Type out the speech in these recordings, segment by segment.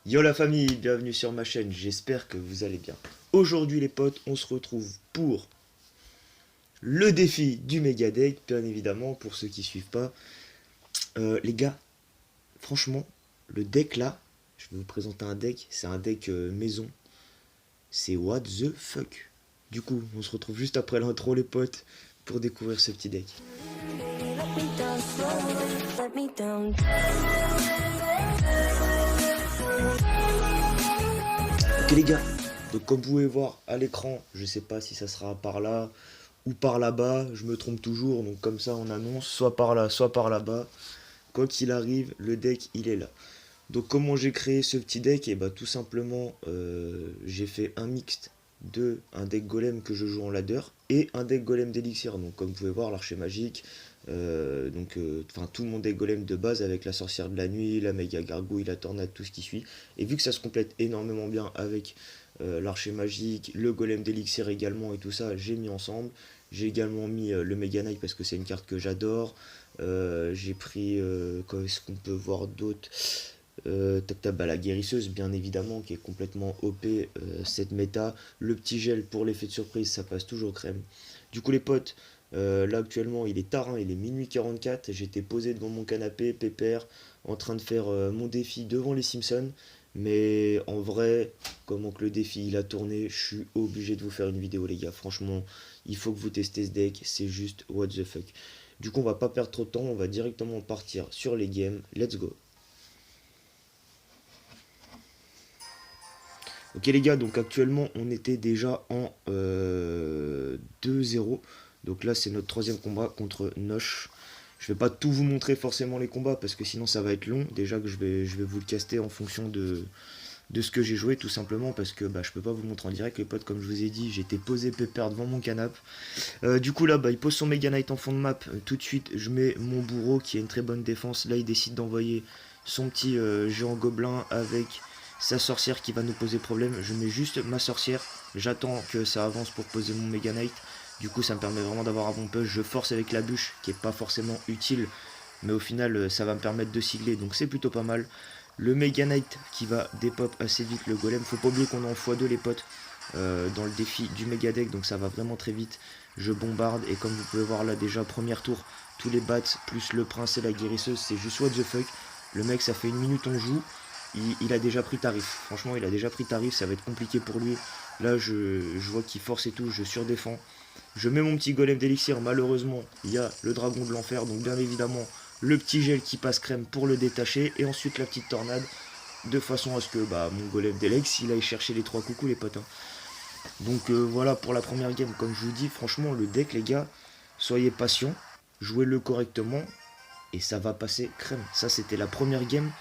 Yo la famille, bienvenue sur ma chaîne, j'espère que vous allez bien. Aujourd'hui les potes, on se retrouve pour le défi du méga deck, bien évidemment, pour ceux qui suivent pas. Les gars, franchement, le deck là, je vais vous présenter un deck, c'est un deck maison. C'est what the fuck. Du coup, on se retrouve juste après l'intro les potes, pour découvrir ce petit deck. Ok les gars, donc comme vous pouvez voir à l'écran, je sais pas si ça sera par là ou par là-bas, je me trompe toujours, donc comme ça on annonce soit par là, soit par là-bas. Quoi qu'il arrive, le deck il est là. Donc comment j'ai créé ce petit deck? Et bah tout simplement j'ai fait un mixte de un deck golem que je joue en ladder et un deck golem d'élixir. Donc comme vous pouvez voir l'archer magique, tout mon deck golem de base avec la sorcière de la nuit, la méga gargouille, la tornade, tout ce qui suit. Et vu que ça se complète énormément bien avec l'archer magique, le golem d'élixir également et tout ça, j'ai mis ensemble. J'ai également mis le Mega Knight parce que c'est une carte que j'adore. J'ai pris, qu'est-ce qu'on peut voir d'autre? La guérisseuse bien évidemment qui est complètement OP cette méta. Le petit gel pour l'effet de surprise, ça passe toujours crème. Du coup les potes, là actuellement il est tard, hein, il est minuit 44. J'étais posé devant mon canapé, pépère, en train de faire mon défi devant les Simpsons. Mais en vrai, comment que le défi il a tourné, je suis obligé de vous faire une vidéo les gars. Franchement, il faut que vous testez ce deck, c'est juste what the fuck. Du coup on va pas perdre trop de temps, on va directement partir sur les games. Let's go. Ok les gars, donc actuellement on était déjà en 2-0. Donc là c'est notre troisième combat contre Nosh. Je vais pas tout vous montrer forcément les combats parce que sinon ça va être long. Déjà que je vais vous le caster en fonction de ce que j'ai joué tout simplement parce que je peux pas vous montrer en direct les potes. Comme je vous ai dit, j'étais posé pépère devant mon canapé. Du coup là il pose son Mega Knight en fond de map. Tout de suite je mets mon bourreau qui a une très bonne défense. Là il décide d'envoyer son petit géant gobelin avec sa sorcière qui va nous poser problème. Je mets juste ma sorcière, j'attends que ça avance pour poser mon Mega Knight. Du coup ça me permet vraiment d'avoir un bon push. Je force avec la bûche qui est pas forcément utile, mais au final ça va me permettre de sigler, donc c'est plutôt pas mal. Le Mega Knight qui va dépop assez vite le golem. Faut pas oublier qu'on est en x2 les potes dans le défi du Mega Deck, donc ça va vraiment très vite. Je bombarde et comme vous pouvez voir là déjà premier tour, tous les bats plus le prince et la guérisseuse, c'est juste what the fuck. Le mec ça fait une minute on joue, il a déjà pris tarif. Franchement, il a déjà pris tarif, ça va être compliqué pour lui. Là, je vois qu'il force et tout, je surdéfends. Je mets mon petit golem d'élixir. Malheureusement, il y a le dragon de l'enfer. Donc, bien évidemment, le petit gel qui passe crème pour le détacher. Et ensuite, la petite tornade. De façon à ce que mon golem d'Elex, il aille chercher les 3 coucous, les potes. Hein. Donc, voilà pour la première game. Comme je vous dis, franchement, le deck, les gars, soyez patients. Jouez-le correctement. Et ça va passer crème. Ça, c'était la première game.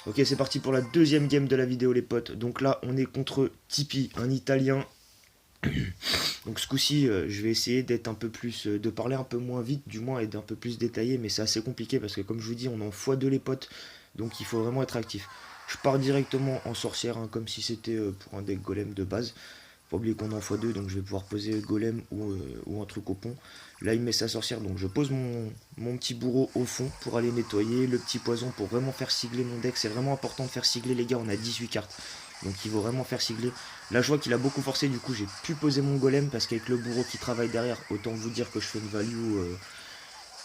Ok, c'est parti pour la deuxième game de la vidéo les potes. Donc là on est contre Tipeee, un italien. Donc ce coup-ci je vais essayer d'être un peu plus, de parler un peu moins vite du moins et d'un peu plus détaillé. Mais c'est assez compliqué parce que comme je vous dis on est en x2 les potes. Donc il faut vraiment être actif. Je pars directement en sorcière hein, comme si c'était pour un deck golem de base. Faut pas oublier qu'on est en x2 donc je vais pouvoir poser golem ou un truc au pont. Là il met sa sorcière donc je pose mon petit bourreau au fond pour aller nettoyer. Le petit poison pour vraiment faire sigler mon deck. C'est vraiment important de faire sigler les gars, on a 18 cartes. Donc il faut vraiment faire sigler. Là je vois qu'il a beaucoup forcé, du coup j'ai pu poser mon golem parce qu'avec le bourreau qui travaille derrière, autant vous dire que je fais une value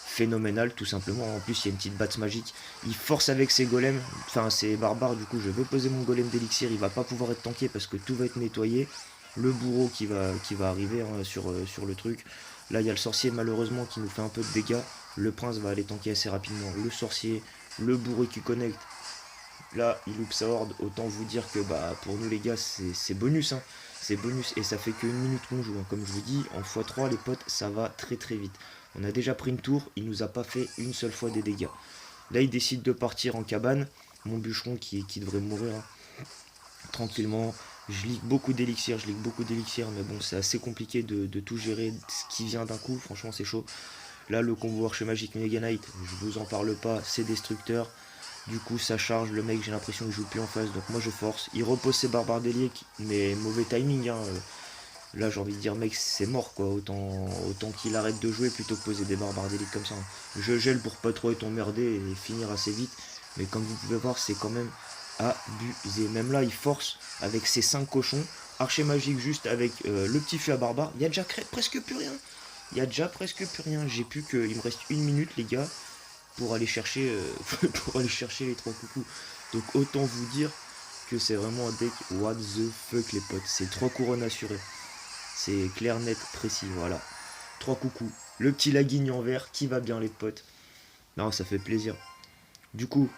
phénoménale tout simplement. En plus il y a une petite batte magique. Il force avec ses golems, enfin ses barbares, du coup je vais poser mon golem d'élixir. Il va pas pouvoir être tanké parce que tout va être nettoyé. Le bourreau qui va arriver hein, sur le truc. Là il y a le sorcier malheureusement qui nous fait un peu de dégâts. Le prince va aller tanker assez rapidement le sorcier. Le bourreau qui connecte. Là il loupe sa horde. Autant vous dire que pour nous les gars c'est bonus hein. C'est bonus et ça fait qu'une minute qu'on joue hein. Comme je vous dis en x3 les potes ça va très très vite. On a déjà pris une tour, il nous a pas fait une seule fois des dégâts. Là il décide de partir en cabane. Mon bûcheron qui devrait mourir hein. Tranquillement. Je ligue beaucoup d'élixirs, mais bon, c'est assez compliqué de tout gérer ce qui vient d'un coup, franchement, c'est chaud. Là, le combo Archer Magique Mega Knight, je vous en parle pas, c'est destructeur. Du coup, ça charge, le mec, j'ai l'impression qu'il joue plus en face, donc moi je force. Il repose ses barbares déliques, mais mauvais timing, hein. Là, j'ai envie de dire, mec, c'est mort, quoi. Autant qu'il arrête de jouer plutôt que poser des barbares déliques comme ça. Hein. Je gèle pour pas trop être emmerdé et finir assez vite, mais comme vous pouvez voir, c'est quand même abusé. Même là, il force avec ses 5 cochons. Archer magique juste avec le petit fût à barbare. Il y a déjà presque plus rien. Il y a déjà presque plus rien. J'ai plus que... Il me reste 1 minute, les gars, pour aller chercher, pour aller chercher les 3 coucous. Donc autant vous dire que c'est vraiment un deck what the fuck, les potes. C'est 3 couronnes assurées. C'est clair, net, précis, voilà. 3 coucous. Le petit laguigne en vert qui va bien, les potes. Non, ça fait plaisir. Du coup,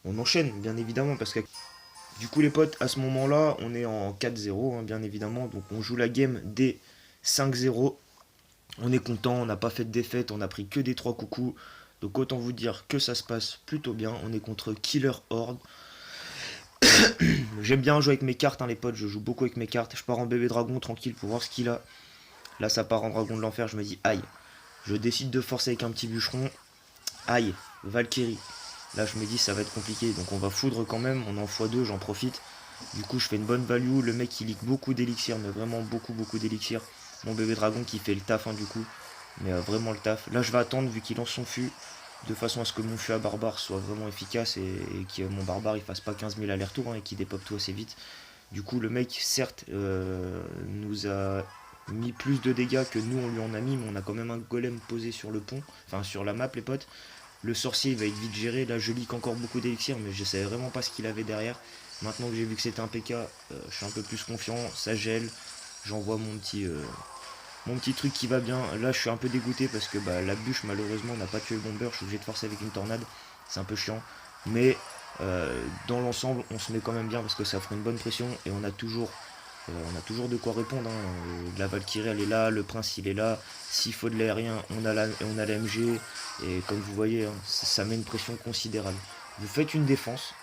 on enchaîne, bien évidemment, parce que... Du coup, les potes, à ce moment-là, on est en 4-0, hein, bien évidemment. Donc on joue la game des 5-0. On est content, on n'a pas fait de défaite, on a pris que des 3 coucous. Donc autant vous dire que ça se passe plutôt bien. On est contre Killer Horde. J'aime bien jouer avec mes cartes, hein, les potes. Je joue beaucoup avec mes cartes. Je pars en bébé dragon tranquille pour voir ce qu'il a. Là, ça part en dragon de l'enfer. Je me dis, aïe. Je décide de forcer avec un petit bûcheron. Aïe, Valkyrie. Là, je me dis, ça va être compliqué. Donc, on va foudre quand même. On est en x2, j'en profite. Du coup, je fais une bonne value. Le mec, il leak beaucoup d'élixir, mais vraiment beaucoup, beaucoup d'élixir. Mon bébé dragon qui fait le taf, hein, du coup. Mais vraiment le taf. Là, je vais attendre, vu qu'il lance son fût, de façon à ce que mon fût à barbare soit vraiment efficace et que mon barbare, il fasse pas 15 000 allers-retours, hein, et qu'il dépop tout assez vite. Du coup, le mec, certes, nous a mis plus de dégâts que nous, on lui en a mis, mais on a quand même un golem posé sur le pont, enfin sur la map, les potes. Le sorcier, il va être vite géré. Là, je leak encore beaucoup d'élixir, mais je savais vraiment pas ce qu'il avait derrière. Maintenant que j'ai vu que c'était un PK, je suis un peu plus confiant. Ça gèle. J'envoie mon petit truc qui va bien. Là, je suis un peu dégoûté parce que bah, la bûche, malheureusement, n'a pas tué le bomber. Je suis obligé de forcer avec une tornade. C'est un peu chiant. Mais dans l'ensemble, on se met quand même bien parce que ça fera une bonne pression. Et on a toujours de quoi répondre, hein. La Valkyrie, elle est là, le prince, il est là. S'il faut de l'aérien, on a l'AMG. Et comme vous voyez, hein, ça met une pression considérable. Vous faites une défense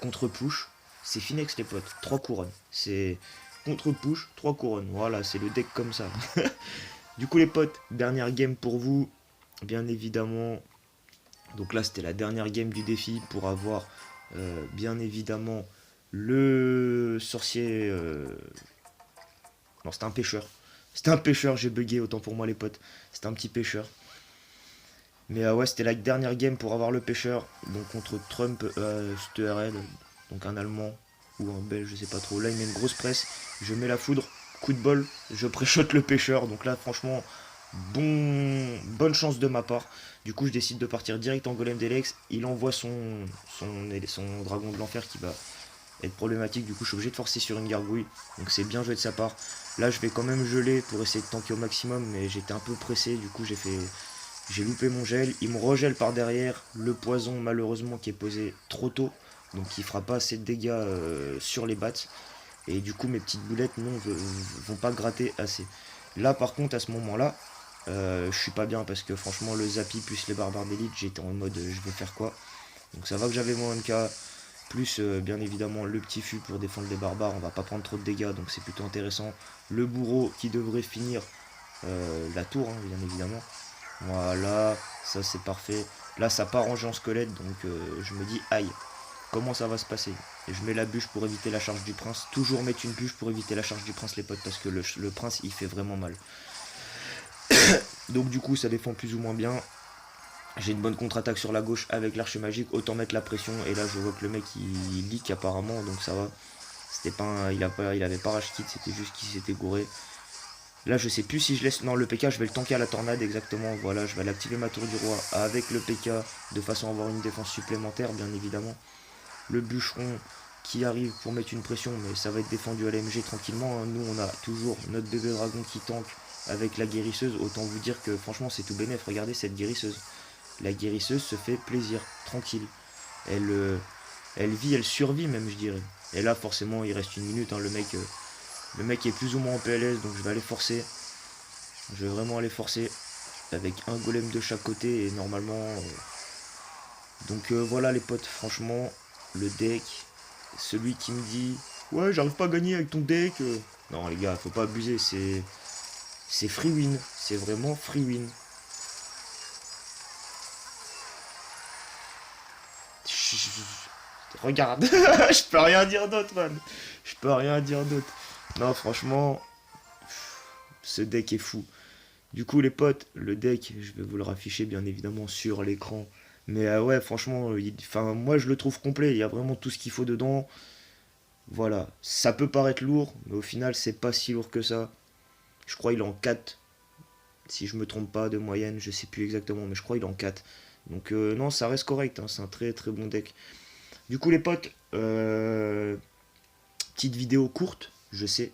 contre push, c'est Finex, les potes. 3 couronnes. C'est contre push, 3 couronnes. Voilà, c'est le deck comme ça. Du coup, les potes, dernière game pour vous. Bien évidemment. Donc là, c'était la dernière game du défi pour avoir, bien évidemment, le sorcier... Non, c'était un pêcheur. C'était un pêcheur, j'ai bugué, autant pour moi les potes. C'était un petit pêcheur. Mais ouais, c'était la dernière game pour avoir le pêcheur. Donc contre Trump STRL, donc un Allemand ou un Belge, je sais pas trop. Là, il met une grosse presse. Je mets la foudre, coup de bol, je pré-shot le pêcheur. Donc là, franchement, bonne chance de ma part. Du coup, je décide de partir direct en golem d'Elex. Il envoie son dragon de l'enfer qui va être problématique. Du coup, je suis obligé de forcer sur une gargouille. Donc c'est bien joué de sa part. Là, je vais quand même geler pour essayer de tanker au maximum. Mais j'étais un peu pressé. Du coup, j'ai loupé mon gel. Il me regèle par derrière. Le poison, malheureusement, qui est posé trop tôt. Donc, il fera pas assez de dégâts sur les bats. Et du coup, mes petites boulettes, non, vont pas gratter assez. Là, par contre, à ce moment-là, je suis pas bien parce que franchement, le Zappy plus les barbares d'élite, j'étais en mode je vais faire quoi. Donc, ça va que j'avais mon MK. Plus, bien évidemment, le petit fût pour défendre les barbares. On va pas prendre trop de dégâts, donc c'est plutôt intéressant. Le bourreau qui devrait finir la tour, hein, bien évidemment. Voilà, ça c'est parfait. Là, ça part en géant squelette, donc je me dis aïe. Comment ça va se passer? Et je mets la bûche pour éviter la charge du prince. Toujours mettre une bûche pour éviter la charge du prince, les potes, parce que le prince, il fait vraiment mal. Donc du coup, ça défend plus ou moins bien. J'ai une bonne contre-attaque sur la gauche avec l'archer magique. Autant mettre la pression. Et là, je vois que le mec, il leak apparemment, donc ça va. C'était pas il avait pas rage kit, c'était juste qu'il s'était gouré. Là, je sais plus si je laisse... Non, le PK, je vais le tanker à la tornade, exactement. Voilà, je vais l'activer ma tour du roi avec le PK, de façon à avoir une défense supplémentaire, bien évidemment. Le bûcheron qui arrive pour mettre une pression, mais ça va être défendu à l'AMG tranquillement. Nous, on a toujours notre bébé dragon qui tank avec la guérisseuse. Autant vous dire que, franchement, c'est tout bénef. Regardez cette guérisseuse. La guérisseuse se fait plaisir, tranquille. Elle vit, elle survit même, je dirais. Et là, forcément, il reste 1 minute, hein, le mec est plus ou moins en PLS, donc je vais aller forcer. Je vais vraiment aller forcer. Avec un golem de chaque côté et normalement... Donc voilà les potes, franchement, le deck, celui qui me dit... Ouais, j'arrive pas à gagner avec ton deck. Non les gars, faut pas abuser, c'est free win. C'est vraiment free win. Regarde, je peux rien dire d'autre, man. Je peux rien dire d'autre. Non, franchement, ce deck est fou. Du coup, les potes, le deck, je vais vous le rafficher bien évidemment sur l'écran. Mais ouais, franchement, enfin, moi je le trouve complet. Il y a vraiment tout ce qu'il faut dedans. Voilà, ça peut paraître lourd, mais au final, c'est pas si lourd que ça. Je crois qu'il est en 4 si je me trompe pas de moyenne, je sais plus exactement, mais je crois qu'il est en 4. Donc non, ça reste correct, hein, c'est un très très bon deck. Du coup les potes, petite vidéo courte, je sais,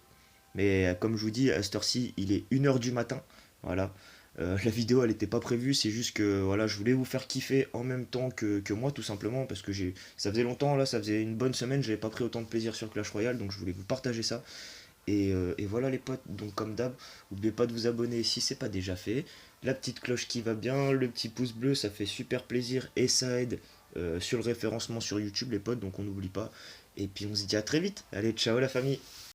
mais comme je vous dis, à cette heure-ci, il est 1h du matin. Voilà. La vidéo, elle n'était pas prévue, c'est juste que voilà, je voulais vous faire kiffer en même temps que moi, tout simplement, parce que ça faisait longtemps, là, ça faisait une bonne semaine, j'avais pas pris autant de plaisir sur Clash Royale, donc je voulais vous partager ça. Et voilà les potes, donc comme d'hab, n'oubliez pas de vous abonner si c'est pas déjà fait. La petite cloche qui va bien, le petit pouce bleu, ça fait super plaisir et ça aide sur le référencement sur YouTube les potes, donc on n'oublie pas. Et puis on se dit à très vite. Allez, ciao la famille.